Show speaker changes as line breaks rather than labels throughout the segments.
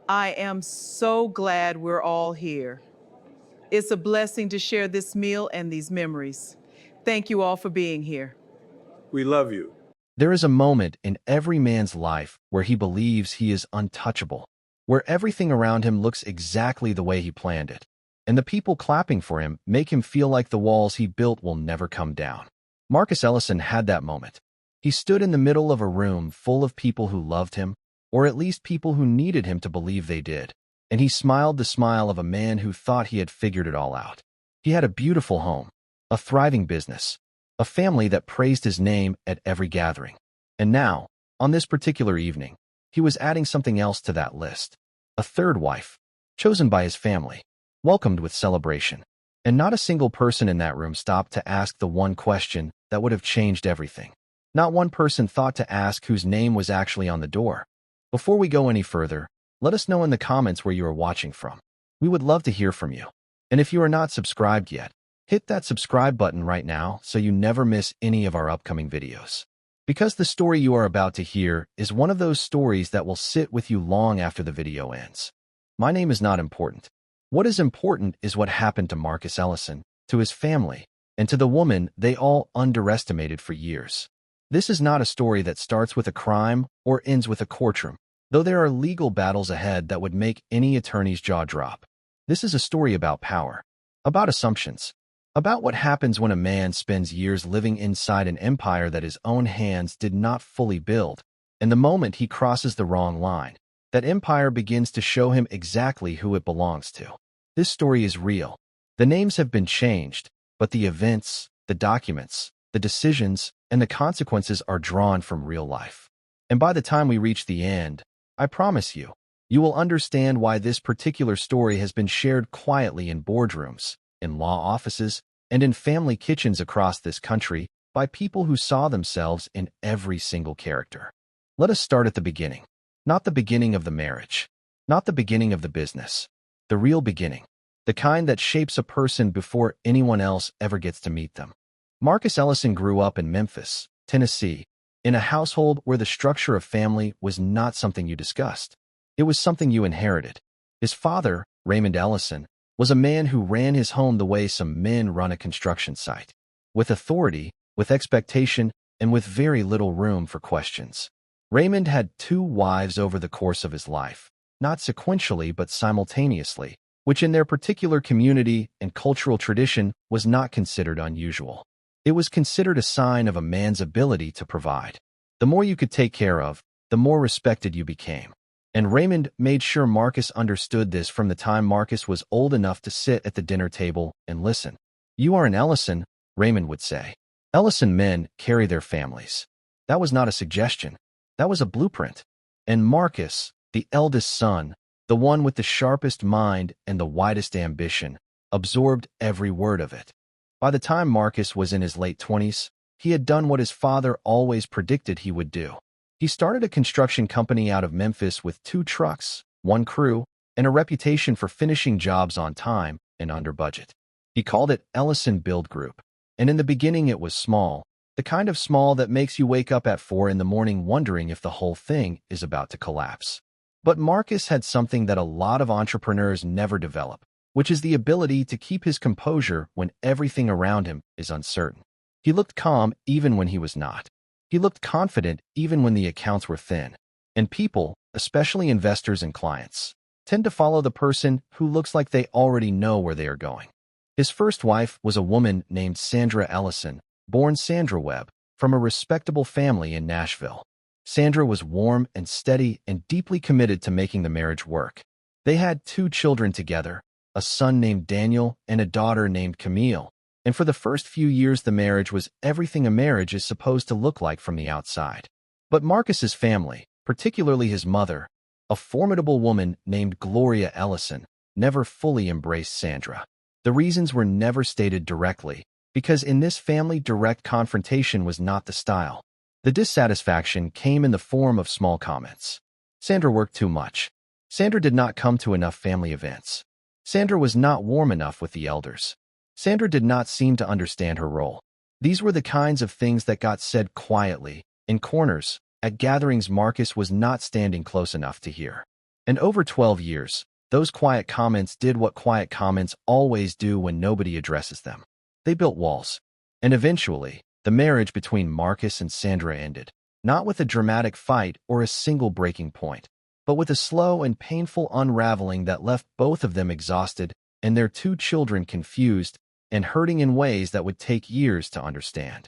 I am so glad we're all here. It's a blessing to share this meal and these memories. Thank you all for being here.
We love you.
There is a moment in every man's life where he believes he is untouchable, where everything around him looks exactly the way he planned it, and the people clapping for him make him feel like the walls he built will never come down. Marcus Ellison had that moment. He stood in the middle of a room full of people who loved him, or at least people who needed him to believe they did, and he smiled the smile of a man who thought he had figured it all out. He had a beautiful home, a thriving business, a family that praised his name at every gathering. And now, on this particular evening, he was adding something else to that list. A third wife, chosen by his family, welcomed with celebration. And not a single person in that room stopped to ask the one question that would have changed everything. Not one person thought to ask whose name was actually on the door. Before we go any further, let us know in the comments where you are watching from. We would love to hear from you. And if you are not subscribed yet, hit that subscribe button right now so you never miss any of our upcoming videos. Because the story you are about to hear is one of those stories that will sit with you long after the video ends. My name is not important. What is important is what happened to Marcus Ellison, to his family, and to the woman they all underestimated for years. This is not a story that starts with a crime or ends with a courtroom, though there are legal battles ahead that would make any attorney's jaw drop. This is a story about power, about assumptions, about what happens when a man spends years living inside an empire that his own hands did not fully build, and the moment he crosses the wrong line, that empire begins to show him exactly who it belongs to. This story is real. The names have been changed, but the events, the documents, the decisions, and the consequences are drawn from real life. And by the time we reach the end, I promise you, you will understand why this particular story has been shared quietly in boardrooms, in law offices, and in family kitchens across this country by people who saw themselves in every single character. Let us start at the beginning. Not the beginning of the marriage, not the beginning of the business, the real beginning, the kind that shapes a person before anyone else ever gets to meet them. Marcus Ellison grew up in Memphis, Tennessee, in a household where the structure of family was not something you discussed. It was something you inherited. His father, Raymond Ellison, was a man who ran his home the way some men run a construction site, with authority, with expectation, and with very little room for questions. Raymond had 2 wives over the course of his life, not sequentially but simultaneously, which in their particular community and cultural tradition was not considered unusual. It was considered a sign of a man's ability to provide. The more you could take care of, the more respected you became. And Raymond made sure Marcus understood this from the time Marcus was old enough to sit at the dinner table and listen. "You are an Ellison," Raymond would say. "Ellison men carry their families." That was not a suggestion. That was a blueprint. And Marcus, the eldest son, the one with the sharpest mind and the widest ambition, absorbed every word of it. By the time Marcus was in his late 20s, he had done what his father always predicted he would do. He started a construction company out of Memphis with 2 trucks, 1 crew, and a reputation for finishing jobs on time and under budget. He called it Ellison Build Group, and in the beginning it was small, the kind of small that makes you wake up at 4 in the morning wondering if the whole thing is about to collapse. But Marcus had something that a lot of entrepreneurs never develop, which is the ability to keep his composure when everything around him is uncertain. He looked calm even when he was not. He looked confident even when the accounts were thin. And people, especially investors and clients, tend to follow the person who looks like they already know where they are going. His first wife was a woman named Sandra Ellison, born Sandra Webb, from a respectable family in Nashville. Sandra was warm and steady and deeply committed to making the marriage work. They had 2 children together, a son named Daniel and a daughter named Camille. And for the first few years the marriage was everything a marriage is supposed to look like from the outside. But Marcus's family, particularly his mother, a formidable woman named Gloria Ellison, never fully embraced Sandra. The reasons were never stated directly, because in this family direct confrontation was not the style. The dissatisfaction came in the form of small comments. Sandra worked too much. Sandra did not come to enough family events. Sandra was not warm enough with the elders. Sandra did not seem to understand her role. These were the kinds of things that got said quietly, in corners, at gatherings Marcus was not standing close enough to hear. And over 12 years, those quiet comments did what quiet comments always do when nobody addresses them. They built walls. And eventually, the marriage between Marcus and Sandra ended, not with a dramatic fight or a single breaking point, but with a slow and painful unraveling that left both of them exhausted and their two children confused and hurting in ways that would take years to understand.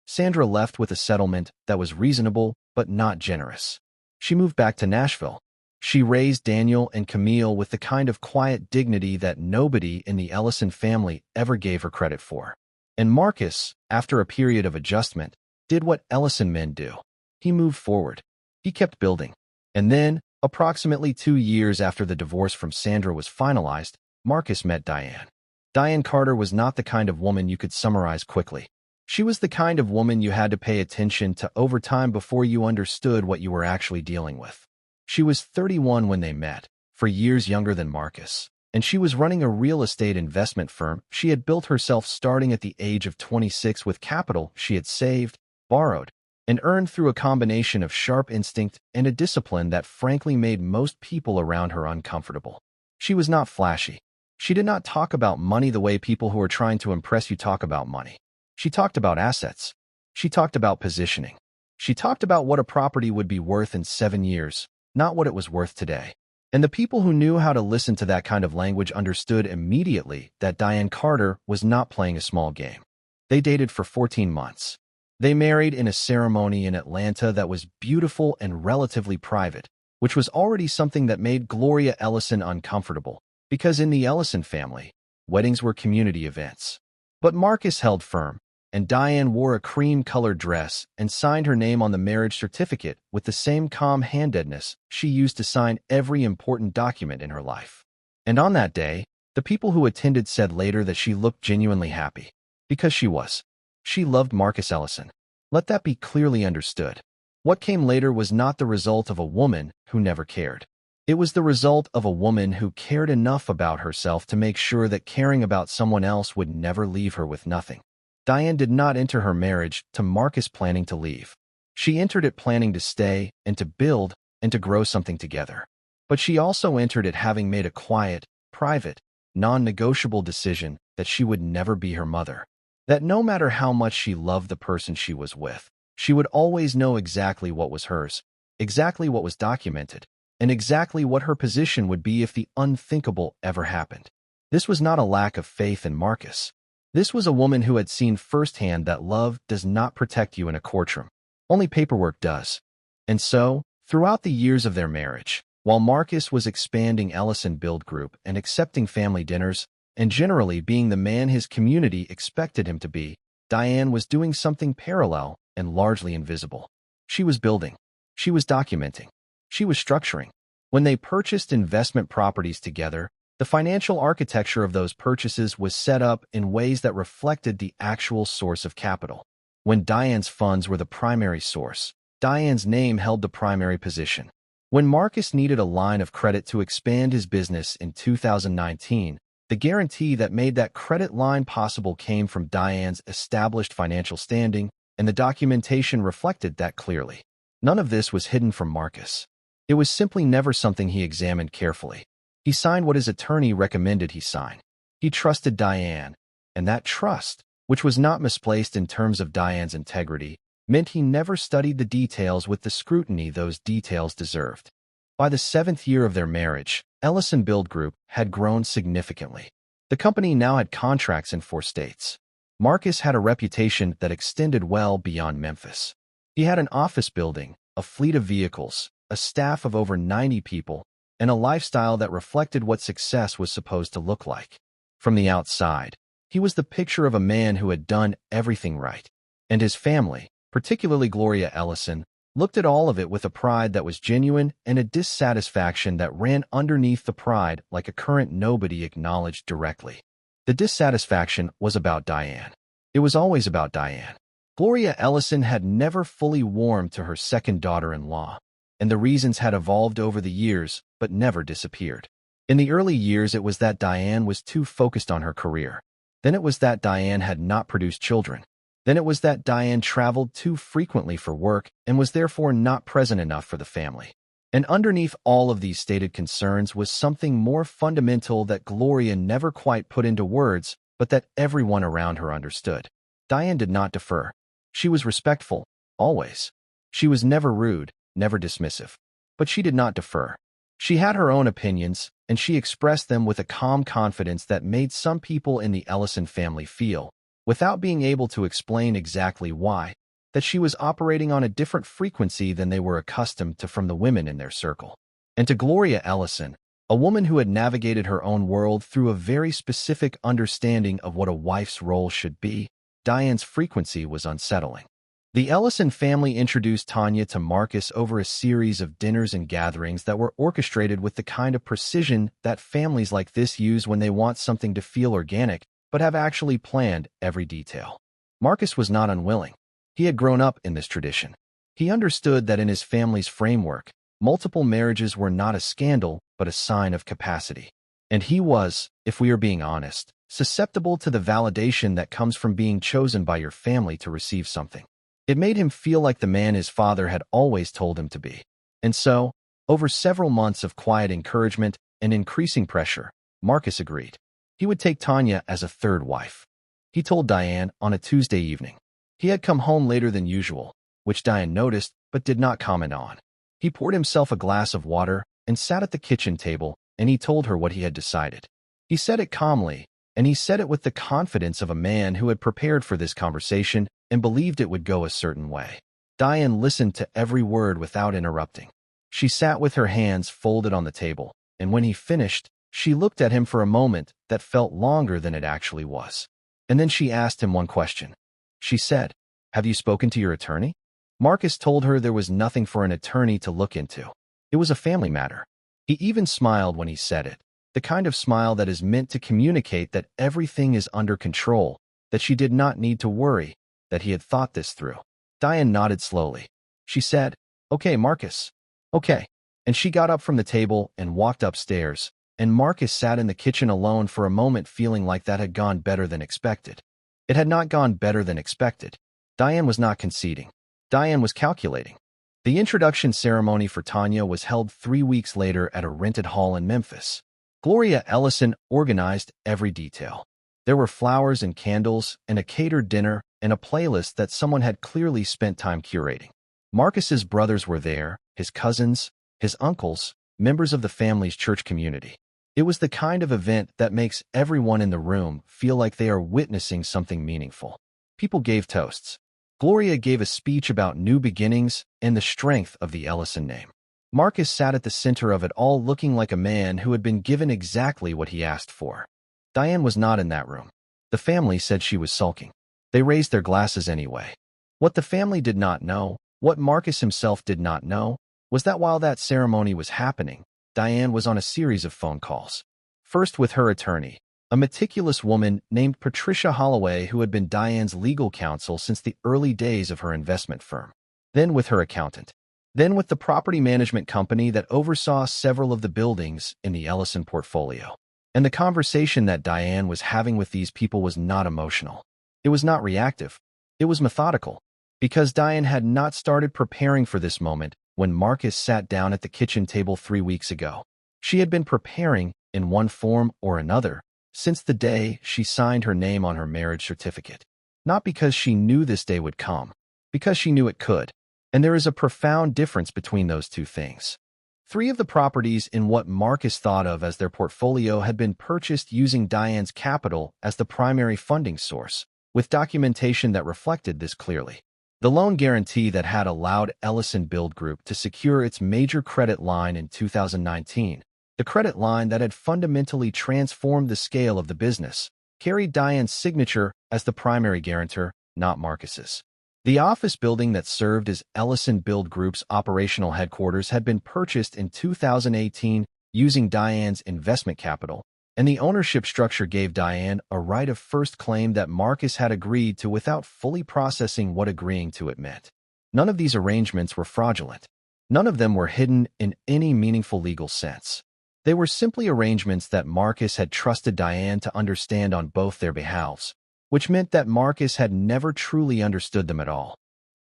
Sandra left with a settlement that was reasonable but not generous. She moved back to Nashville. She raised Daniel and Camille with the kind of quiet dignity that nobody in the Ellison family ever gave her credit for. And Marcus, after a period of adjustment, did what Ellison men do. He moved forward. He kept building. And then, approximately 2 years after the divorce from Sandra was finalized, Marcus met Diane. Diane Carter was not the kind of woman you could summarize quickly. She was the kind of woman you had to pay attention to over time before you understood what you were actually dealing with. She was 31 when they met, 4 years younger than Marcus, and she was running a real estate investment firm she had built herself starting at the age of 26 with capital she had saved, borrowed, and earned through a combination of sharp instinct and a discipline that frankly made most people around her uncomfortable. She was not flashy. She did not talk about money the way people who are trying to impress you talk about money. She talked about assets. She talked about positioning. She talked about what a property would be worth in 7 years, not what it was worth today. And the people who knew how to listen to that kind of language understood immediately that Diane Carter was not playing a small game. They dated for 14 months. They married in a ceremony in Atlanta that was beautiful and relatively private, which was already something that made Gloria Ellison uncomfortable, because in the Ellison family, weddings were community events. But Marcus held firm, and Diane wore a cream-colored dress and signed her name on the marriage certificate with the same calm-handedness she used to sign every important document in her life. And on that day, the people who attended said later that she looked genuinely happy. Because she was. She loved Marcus Ellison. Let that be clearly understood. What came later was not the result of a woman who never cared. It was the result of a woman who cared enough about herself to make sure that caring about someone else would never leave her with nothing. Diane did not enter her marriage to Marcus planning to leave. She entered it planning to stay and to build and to grow something together. But she also entered it having made a quiet, private, non-negotiable decision that she would never be her mother. That no matter how much she loved the person she was with, she would always know exactly what was hers, exactly what was documented, and exactly what her position would be if the unthinkable ever happened. This was not a lack of faith in Marcus. This was a woman who had seen firsthand that love does not protect you in a courtroom. Only paperwork does. And so, throughout the years of their marriage, while Marcus was expanding Ellison Build Group and accepting family dinners, and generally being the man his community expected him to be, Diane was doing something parallel and largely invisible. She was building. She was documenting. She was structuring. When they purchased investment properties together, the financial architecture of those purchases was set up in ways that reflected the actual source of capital. When Diane's funds were the primary source, Diane's name held the primary position. When Marcus needed a line of credit to expand his business in 2019, the guarantee that made that credit line possible came from Diane's established financial standing, and the documentation reflected that clearly. None of this was hidden from Marcus. It was simply never something he examined carefully. He signed what his attorney recommended he sign. He trusted Diane, and that trust, which was not misplaced in terms of Diane's integrity, meant he never studied the details with the scrutiny those details deserved. By the 7th year of their marriage, Ellison Build Group had grown significantly. The company now had contracts in 4 states. Marcus had a reputation that extended well beyond Memphis. He had an office building, a fleet of vehicles, a staff of over 90 people, and a lifestyle that reflected what success was supposed to look like. From the outside, he was the picture of a man who had done everything right. And his family, particularly Gloria Ellison, looked at all of it with a pride that was genuine and a dissatisfaction that ran underneath the pride like a current nobody acknowledged directly. The dissatisfaction was about Diane. It was always about Diane. Gloria Ellison had never fully warmed to her second daughter-in-law, and the reasons had evolved over the years but never disappeared. In the early years, it was that Diane was too focused on her career. Then it was that Diane had not produced children. Then it was that Diane traveled too frequently for work and was therefore not present enough for the family. And underneath all of these stated concerns was something more fundamental that Gloria never quite put into words, but that everyone around her understood. Diane did not defer. She was respectful, always. She was never rude, never dismissive. But she did not defer. She had her own opinions, and she expressed them with a calm confidence that made some people in the Ellison family feel, without being able to explain exactly why, that she was operating on a different frequency than they were accustomed to from the women in their circle. And to Gloria Ellison, a woman who had navigated her own world through a very specific understanding of what a wife's role should be, Diane's frequency was unsettling. The Ellison family introduced Tanya to Marcus over a series of dinners and gatherings that were orchestrated with the kind of precision that families like this use when they want something to feel organic, but have actually planned every detail. Marcus was not unwilling. He had grown up in this tradition. He understood that in his family's framework, multiple marriages were not a scandal, but a sign of capacity. And he was, if we are being honest, susceptible to the validation that comes from being chosen by your family to receive something. It made him feel like the man his father had always told him to be. And so, over several months of quiet encouragement and increasing pressure, Marcus agreed. He would take Tanya as a third wife. He told Diane on a Tuesday evening. He had come home later than usual, which Diane noticed but did not comment on. He poured himself a glass of water and sat at the kitchen table, and he told her what he had decided. He said it calmly, and he said it with the confidence of a man who had prepared for this conversation and believed it would go a certain way. Diane listened to every word without interrupting. She sat with her hands folded on the table, and when he finished, she looked at him for a moment that felt longer than it actually was. And then she asked him one question. She said, "Have you spoken to your attorney?" Marcus told her there was nothing for an attorney to look into. It was a family matter. He even smiled when he said it, the kind of smile that is meant to communicate that everything is under control, that she did not need to worry, that he had thought this through. Diane nodded slowly. She said, "Okay, Marcus. Okay." And she got up from the table and walked upstairs, and Marcus sat in the kitchen alone for a moment feeling like that had gone better than expected. It had not gone better than expected. Diane was not conceding. Diane was calculating. The introduction ceremony for Tanya was held 3 weeks later at a rented hall in Memphis. Gloria Ellison organized every detail. There were flowers and candles and a catered dinner and a playlist that someone had clearly spent time curating. Marcus's brothers were there, his cousins, his uncles, members of the family's church community. It was the kind of event that makes everyone in the room feel like they are witnessing something meaningful. People gave toasts. Gloria gave a speech about new beginnings and the strength of the Ellison name. Marcus sat at the center of it all looking like a man who had been given exactly what he asked for. Diane was not in that room. The family said she was sulking. They raised their glasses anyway. What the family did not know, what Marcus himself did not know, was that while that ceremony was happening, Diane was on a series of phone calls. First with her attorney, a meticulous woman named Patricia Holloway who had been Diane's legal counsel since the early days of her investment firm. Then with her accountant. Then with the property management company that oversaw several of the buildings in the Ellison portfolio. And the conversation that Diane was having with these people was not emotional. It was not reactive. It was methodical. Because Diane had not started preparing for this moment when Marcus sat down at the kitchen table 3 weeks ago. She had been preparing, in one form or another, since the day she signed her name on her marriage certificate. Not because she knew this day would come, because she knew it could. And there is a profound difference between those two things. 3 of the properties in what Marcus thought of as their portfolio had been purchased using Diane's capital as the primary funding source, with documentation that reflected this clearly. The loan guarantee that had allowed Ellison Build Group to secure its major credit line in 2019, the credit line that had fundamentally transformed the scale of the business, carried Diane's signature as the primary guarantor, not Marcus's. The office building that served as Ellison Build Group's operational headquarters had been purchased in 2018 using Diane's investment capital, and the ownership structure gave Diane a right of first claim that Marcus had agreed to without fully processing what agreeing to it meant. None of these arrangements were fraudulent. None of them were hidden in any meaningful legal sense. They were simply arrangements that Marcus had trusted Diane to understand on both their behalves, which meant that Marcus had never truly understood them at all.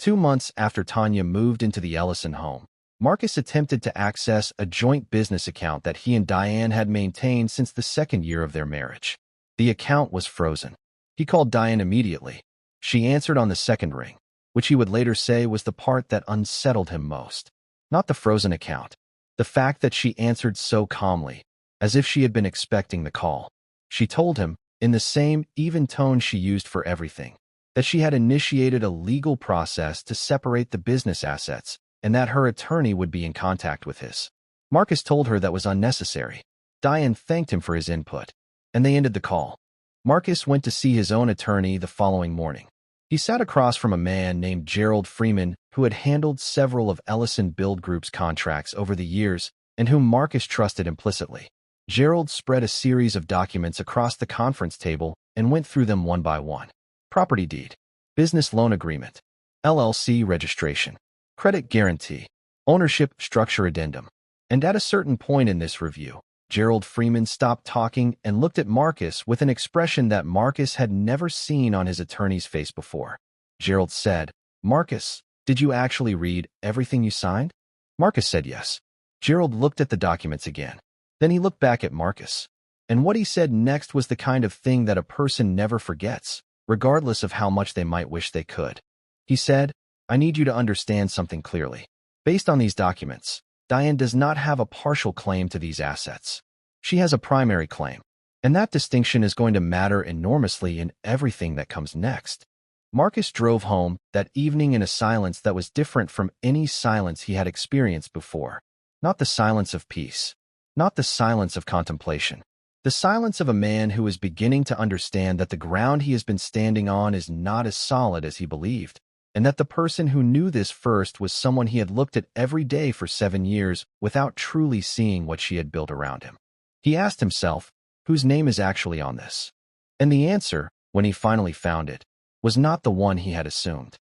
2 months after Tanya moved into the Ellison home, Marcus attempted to access a joint business account that he and Diane had maintained since the second year of their marriage. The account was frozen. He called Diane immediately. She answered on the second ring, which he would later say was the part that unsettled him most. Not the frozen account. The fact that she answered so calmly, as if she had been expecting the call. She told him, in the same even tone she used for everything, that she had initiated a legal process to separate the business assets and that her attorney would be in contact with his. Marcus told her that was unnecessary. Diane thanked him for his input, and they ended the call. Marcus went to see his own attorney the following morning. He sat across from a man named Gerald Freeman who had handled several of Ellison Build Group's contracts over the years and whom Marcus trusted implicitly. Gerald spread a series of documents across the conference table and went through them one by one. Property deed, business loan agreement, LLC registration, credit guarantee, ownership structure addendum. And at a certain point in this review, Gerald Freeman stopped talking and looked at Marcus with an expression that Marcus had never seen on his attorney's face before. Gerald said, "Marcus, did you actually read everything you signed?" Marcus said yes. Gerald looked at the documents again. Then he looked back at Marcus. And what he said next was the kind of thing that a person never forgets, regardless of how much they might wish they could. He said, "I need you to understand something clearly. Based on these documents, Diane does not have a partial claim to these assets. She has a primary claim, and that distinction is going to matter enormously in everything that comes next." Marcus drove home that evening in a silence that was different from any silence he had experienced before. Not the silence of peace, not the silence of contemplation. The silence of a man who is beginning to understand that the ground he has been standing on is not as solid as he believed, and that the person who knew this first was someone he had looked at every day for 7 years without truly seeing what she had built around him. He asked himself, whose name is actually on this? And the answer, when he finally found it, was not the one he had assumed.